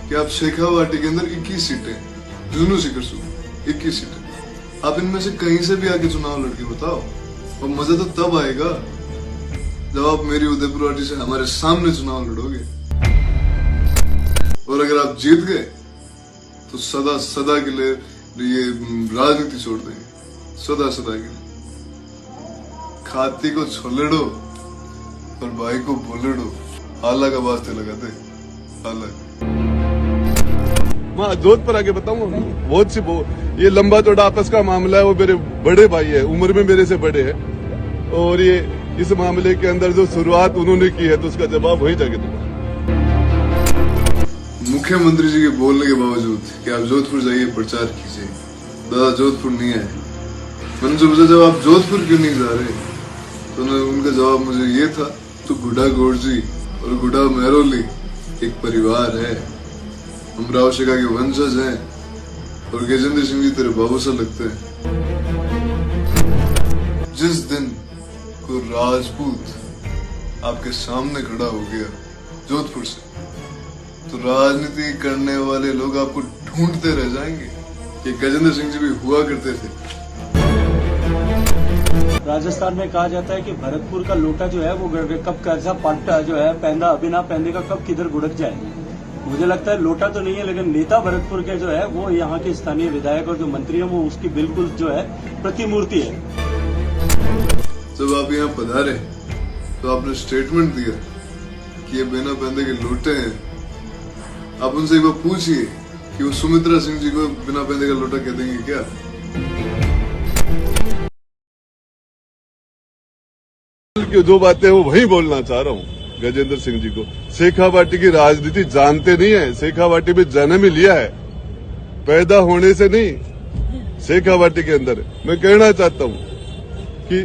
कि आप शेखावाटी के अंदर 21 सीटें, जुनू सिकरसू 21 सीटें, आप इनमें से कहीं से भी आके चुनाव लड़के बताओ, और मजा तो तब आएगा जब आप मेरी उदयपुर वाटी से हमारे सामने चुनाव लड़ोगे। और अगर आप जीत गए तो सदा सदा के लिए ये राजनीति छोड़ देंगे, सदा सदा के लिए। खाती को छोलेड़ो और भाई को बोलेड़ो, आला का वास्ते लगाते अलग। मैं जोध पर आके बताऊं, बहुत सी ये लंबा चौड़ा आपस का मामला है। वो मेरे बड़े भाई है, उम्र में मेरे से बड़े हैं, और ये इस मामले के अंदर जो शुरुआत उन्होंने की है तो उसका जवाब वही जाके दूंगा। मुख्यमंत्री जी के बोलने के बावजूद कि आप जोधपुर जाइए प्रचार कीजिए, दादा जोधपुर नहीं आए। मैंने जो पूछा जब आप जोधपुर क्यों नहीं जा रहे, तो उनका जवाब मुझे ये था, तो गुड्डा गोरजी और गुड्डा मेहरोली एक परिवार है, हम राव शेखा के वंशज हैं, और गजेंद्र सिंह जी तेरे बाबू से लगते हैं। जिस दिन कोई राजपूत आपके सामने खड़ा हो गया जोधपुर से, तो राजनीति करने वाले लोग आपको ढूंढते रह जाएंगे। ये गजेंद्र सिंह जी भी हुआ करते थे। राजस्थान में कहा जाता है कि भरतपुर का लोटा जो है वो कब कैसा पट्टा जो है पैंदा अबिना पैंदे का कब किधर गुड़क जाए। मुझे लगता है लोटा तो नहीं है, लेकिन नेता भरतपुर के जो है वो यहाँ के स्थानीय विधायक और जो मंत्री है वो उसकी बिल्कुल जो है प्रतिमूर्ति है। जब आप यहाँ पधारे तो आपने स्टेटमेंट दिया कि ये बिना पैंदे के लोटे हैं। आप उनसे एक बार पूछिए कि वो सुमित्रा सिंह जी को बिना पैंदे का लोटा कह देंगे क्या? की जो बातें वो वही बोलना चाह रहा हूँ गजेंद्र सिंह जी को। शेखावाटी की राजनीति जानते नहीं है, शेखावाटी में जन्म ही लिया है, पैदा होने से नहीं। शेखावाटी के अंदर मैं कहना चाहता हूँ कि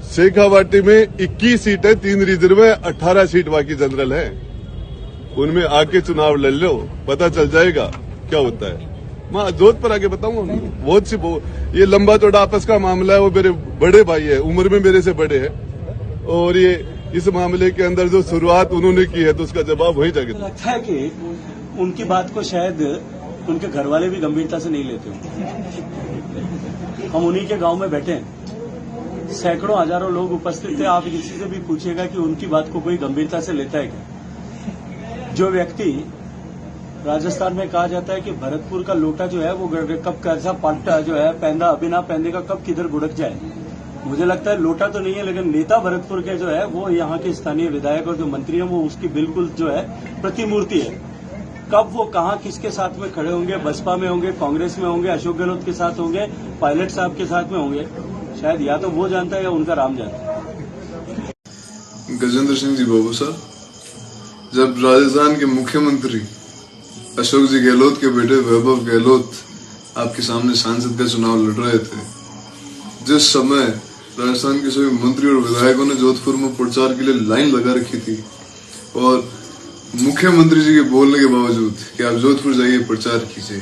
शेखावाटी में 21 सीट है, 3 रिजर्व है, 18 सीट बाकी जनरल है। उनमें आके चुनाव लड़ लो, पता चल जाएगा क्या होता है। मैं जोध पर आके बताऊंगा, बहुत सी ये लंबा चौड़ा आपस का मामला है। वो मेरे बड़े भाई है, उम्र में मेरे से बड़े हैं, और ये इस मामले के अंदर जो शुरुआत उन्होंने की है तो उसका जवाब वही जाके दूंगा। लगता है कि उनकी बात को शायद उनके घर वाले भी गंभीरता से नहीं लेते होंगे। हम उन्हीं के गांव में बैठे हैं, सैकड़ों हजारों लोग उपस्थित थे। आप किसी से भी पूछिएगा कि उनकी बात को कोई गंभीरता से लेता है क्या। जो व्यक्ति, राजस्थान में कहा जाता है कि भरतपुर का लोटा जो है वो कब कैसा पट्टा जो है पैंदा अबिना पैंदे का कब किधर गुड़क जाए। मुझे लगता है लोटा तो नहीं है, लेकिन नेता भरतपुर के जो है वो यहाँ के स्थानीय विधायक और जो मंत्री है वो उसकी बिल्कुल जो है प्रतिमूर्ति है। कब वो कहाँ किसके साथ में खड़े होंगे, बसपा में होंगे, कांग्रेस में होंगे, अशोक गहलोत के साथ होंगे, पायलट साहब के साथ में होंगे, शायद या तो वो जानता है या उनका राम जानता है। गजेंद्र सिंह जी बाबू साहब, जब राजस्थान के मुख्यमंत्री अशोक जी गहलोत के बेटे वैभव गहलोत आपके सामने सांसद का चुनाव लड़ रहे थे, जिस समय राजस्थान के सभी मंत्री और विधायकों ने जोधपुर में प्रचार के लिए लाइन लगा रखी थी, और मुख्यमंत्री जी के बोलने के बावजूद कि आप जोधपुर जाइए प्रचार कीजिए,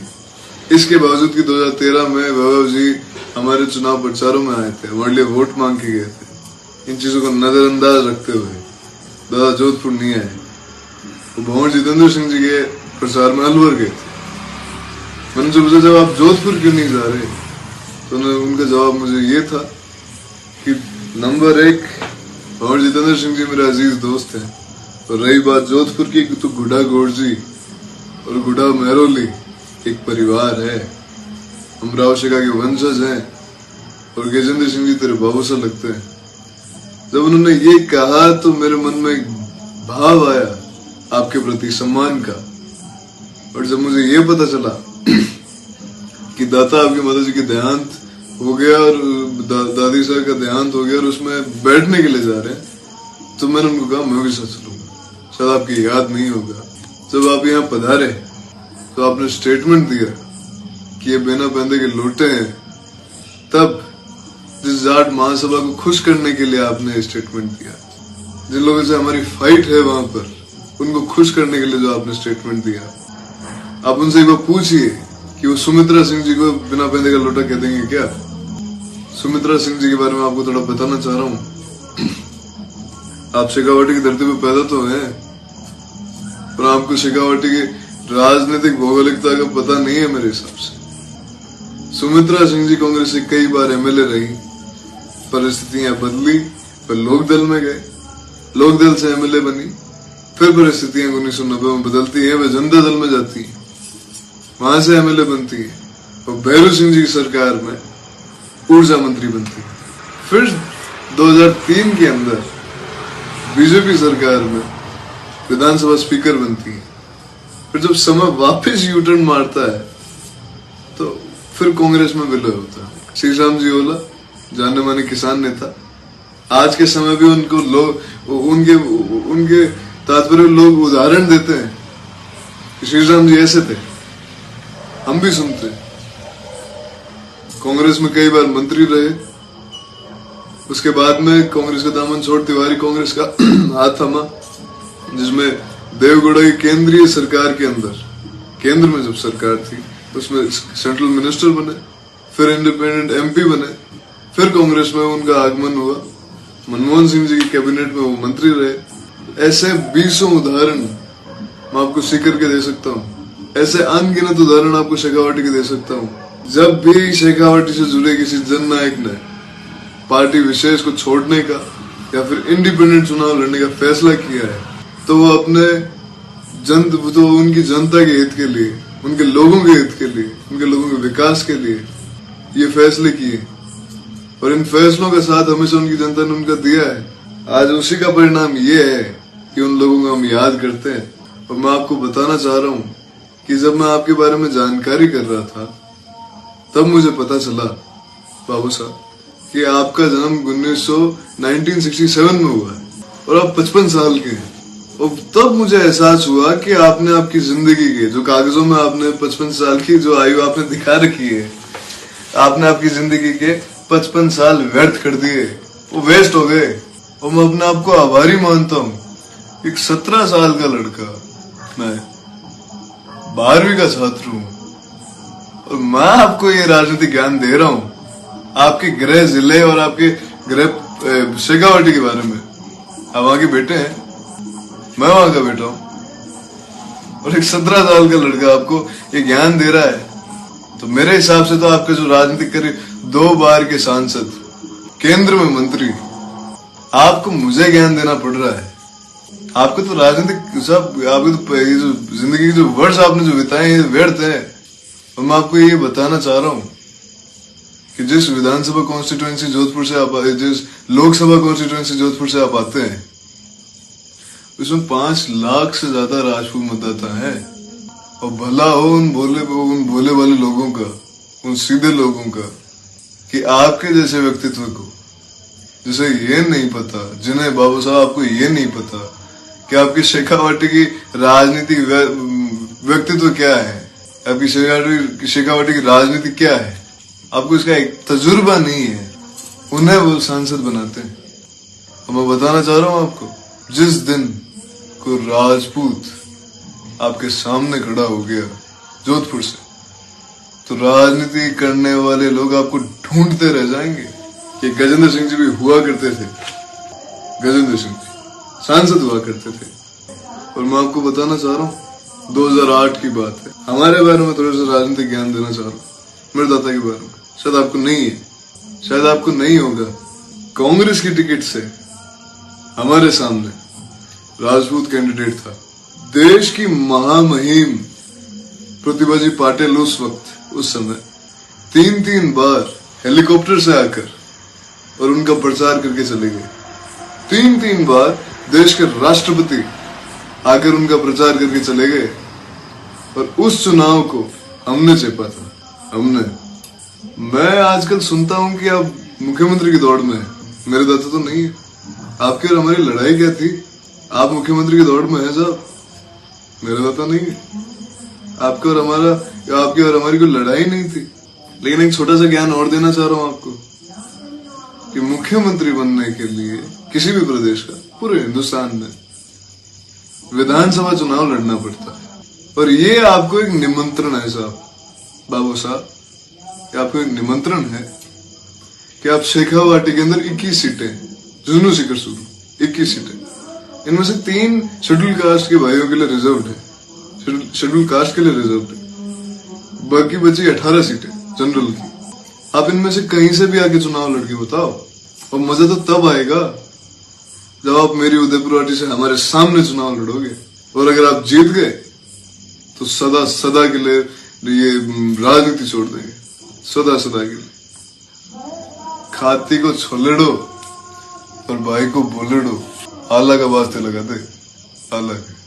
इसके बावजूद कि 2013 में वैभव जी हमारे चुनाव प्रचारों में आए थे, हमारे लिए वोट मांग के गए थे। इन चीजों को नजरअंदाज रखते हुए दादा जोधपुर नहीं आए, वो भंवर जितेंद्र सिंह जी के प्रचार में अलवर गए थे। मैंने जो पूछा जब आप जोधपुर क्यों नहीं जा रहे, तो उनका जवाब मुझे ये था कि नंबर 1, भंवर जितेंद्र सिंह जी मेरे अजीज दोस्त हैं, और रही बात जोधपुर की, तो गुड्डा गोरजी और गुड्डा मेहरोली एक परिवार है, हम राव शेखा के वंशज हैं, और गजेंद्र सिंह जी तेरे बाबू से लगते हैं। जब उन्होंने ये कहा तो मेरे मन में एक भाव आया आपके प्रति सम्मान का, और जब मुझे ये पता चला कि दाता आपकी माता जी के देहांत हो गया और दादी साहब का देहांत हो गया और उसमें बैठने के लिए जा रहे हैं, तो मैंने उनको कहा मैं भी सच लूंगा, शायद आपकी याद नहीं होगा। जब आप यहाँ पधारे तो आपने स्टेटमेंट दिया कि ये बिना पैंदे के लोटे हैं, तब जिस जाट महासभा को खुश करने के लिए आपने स्टेटमेंट दिया, जिन लोगों से हमारी फाइट है वहां पर, उनको खुश करने के लिए जो आपने स्टेटमेंट दिया, आप उनसे एक बार पूछिए कि वो सुमित्रा सिंह जी को बिना पैंदे का लोटा कह देंगे क्या। सुमित्रा सिंह जी के बारे में आपको थोड़ा बताना चाह रहा हूँ। आप शेखावाटी की धरती पे पैदा तो हैं, पर आपको शेखावाटी के राजनीतिक भौगोलिकता का पता नहीं है मेरे हिसाब से। सुमित्रा सिंह जी कांग्रेस से कई बार एमएलए रही, परिस्थितियां बदली, फिर लोकदल में गए, लोकदल से एमएलए बनी, फिर परिस्थितियां 1990 में बदलती है, वे जनता दल में जाती है, वहां से एमएलए बनती है और भैरू सिंह जी की सरकार में ऊर्जा मंत्री बनती है। फिर 2003 के अंदर बीजेपी सरकार में विधानसभा स्पीकर बनती है। फिर जब समय वापस यूटर्न मारता है तो फिर कांग्रेस में विलय होता है। श्री राम जी ओला जाने माने किसान नेता, आज के समय भी उनको लोग उनके तात्पर्य लोग उदाहरण देते हैं कि श्री राम जी ऐसे थे, हम भी सुनते हैं। कांग्रेस में कई बार मंत्री रहे, उसके बाद में कांग्रेस का दामन छोड़ तिवारी कांग्रेस का हाथ थमा, जिसमें देवगौड़ा की केंद्रीय सरकार के अंदर, केंद्र में जब सरकार थी उसमें सेंट्रल मिनिस्टर बने, फिर इंडिपेंडेंट एमपी बने, फिर कांग्रेस में उनका आगमन हुआ, मनमोहन सिंह जी की कैबिनेट में वो मंत्री रहे। ऐसे 20 उदाहरण मैं आपको सीकर के दे सकता हूँ, ऐसे अनगिनत उदाहरण आपको शेखावाटी के दे सकता हूँ। जब भी शेखावाटी से जुड़े किसी जननायक ने पार्टी विशेष को छोड़ने का या फिर इंडिपेंडेंट चुनाव लड़ने का फैसला किया है तो वो उनकी जनता के हित के लिए, उनके लोगों के हित के लिए, उनके लोगों के विकास के लिए ये फैसले किए और इन फैसलों का साथ हमेशा उनकी जनता ने उनका दिया है। आज उसी का परिणाम ये है कि उन लोगों को हम याद करते हैं। और मैं आपको बताना चाह रहा हूँ कि जब मैं आपके बारे में जानकारी कर रहा था तब मुझे पता चला बाबू साहब कि आपका जन्म 1967 में हुआ है और आप 55 साल के हैं। और तब मुझे एहसास हुआ कि आपने आपकी जिंदगी के जो कागजों में आपने 55 साल की जो आयु आपने दिखा रखी है, आपने आपकी जिंदगी के 55 साल व्यर्थ कर दिए, वो वेस्ट हो गए। और मैं अपने आप को आभारी मानता हूँ। एक 17 साल का लड़का, मैं 12वीं का छात्र हूँ और मैं आपको ये राजनीतिक ज्ञान दे रहा हूँ आपके गृह जिले और आपके गृह शेखावाटी के बारे में। आप वहां के बेटे हैं, मैं वहां का बेटा हूं और एक 17 साल का लड़का आपको ये ज्ञान दे रहा है तो मेरे हिसाब से तो आपके जो राजनीतिक करीब 2 बार के सांसद, केंद्र में मंत्री, आपको मुझे ज्ञान देना पड़ रहा है। आपको तो राजनीतिक सब, आपको तो ये जो जिंदगी के जो वर्ष आपने जो बिताए हैं व्यर्थ है। और मैं आपको ये बताना चाह रहा हूँ कि जिस विधानसभा कॉन्स्टिट्यूएंसी जोधपुर से आप, जिस लोकसभा कॉन्स्टिट्यूएंसी जोधपुर से आप आते हैं उसमें 5 लाख से ज्यादा राजपूत मतदाता है। और भला हो उन भोले वाले लोगों का, उन सीधे लोगों का कि आपके जैसे व्यक्तित्व को, जिसे ये नहीं पता, जिन्हें बाबू साहब आपको ये नहीं पता कि आपकी शेखावाटी की राजनीतिक व्यक्तित्व क्या है, आपकी शेखावाटी की राजनीति क्या है, आपको इसका एक तजुर्बा नहीं है, उन्हें वो सांसद बनाते हैं। और मैं बताना चाह रहा हूं आपको, जिस दिन को राजपूत आपके सामने खड़ा हो गया जोधपुर से, तो राजनीति करने वाले लोग आपको ढूंढते रह जाएंगे। कि गजेंद्र सिंह जी भी हुआ करते थे, गजेंद्र सिंह जी सांसद हुआ करते थे। और मैं आपको बताना चाह रहा हूँ 2008 की बात है, हमारे बारे में थोड़ा सा राजनीतिक ज्ञान देना चाह रहा हूँ, मेरे दादा के बारे में। शायद आपको नहीं है, शायद आपको नहीं होगा। कांग्रेस की टिकट से हमारे सामने राजपूत कैंडिडेट था, देश की महामहिम प्रतिभा जी पाटिल उस वक्त, उस समय 3 बार हेलीकॉप्टर से आकर और उनका प्रचार करके चले गए। 3 बार देश के राष्ट्रपति आकर उनका प्रचार करके चले गए और उस चुनाव को हमने चेपा था, हमने। मैं आजकल सुनता हूं कि आप मुख्यमंत्री की दौड़ में हैं, मेरे दादा तो नहीं है। आपकी और हमारी लड़ाई क्या थी? आप मुख्यमंत्री की दौड़ में हैं साहब, मेरे दादा नहीं है। आपकी और हमारी कोई लड़ाई नहीं थी। लेकिन एक छोटा सा ज्ञान और देना चाह रहा हूं आपको कि मुख्यमंत्री बनने के लिए किसी भी प्रदेश का, पूरे हिंदुस्तान में विधानसभा चुनाव लड़ना पड़ता है। और ये आपको एक निमंत्रण है साहब, बाबू साहब, आपको एक निमंत्रण है कि आप शेखावाटी के अंदर 21 सीटें, जुनू सीकर शुरू 21 सीटें, इनमें से 3 शेड्यूल कास्ट के भाइयों के लिए रिजर्व्ड है, शेड्यूल कास्ट के लिए रिजर्व है, बाकी बची 18 सीटें जनरल की। आप इनमें से कहीं से भी आके चुनाव लड़के बताओ, और मजा तो तब आएगा जब आप मेरी उदयपुर वाटी से हमारे सामने चुनाव लड़ोगे, और अगर आप जीत गए तो सदा सदा के लिए ये राजनीति छोड़ देंगे, सदा सदा के लिए। खाती को छोलेड़ो और भाई को बोलेड़ो, आला का वास्ते लगा दे, आला के।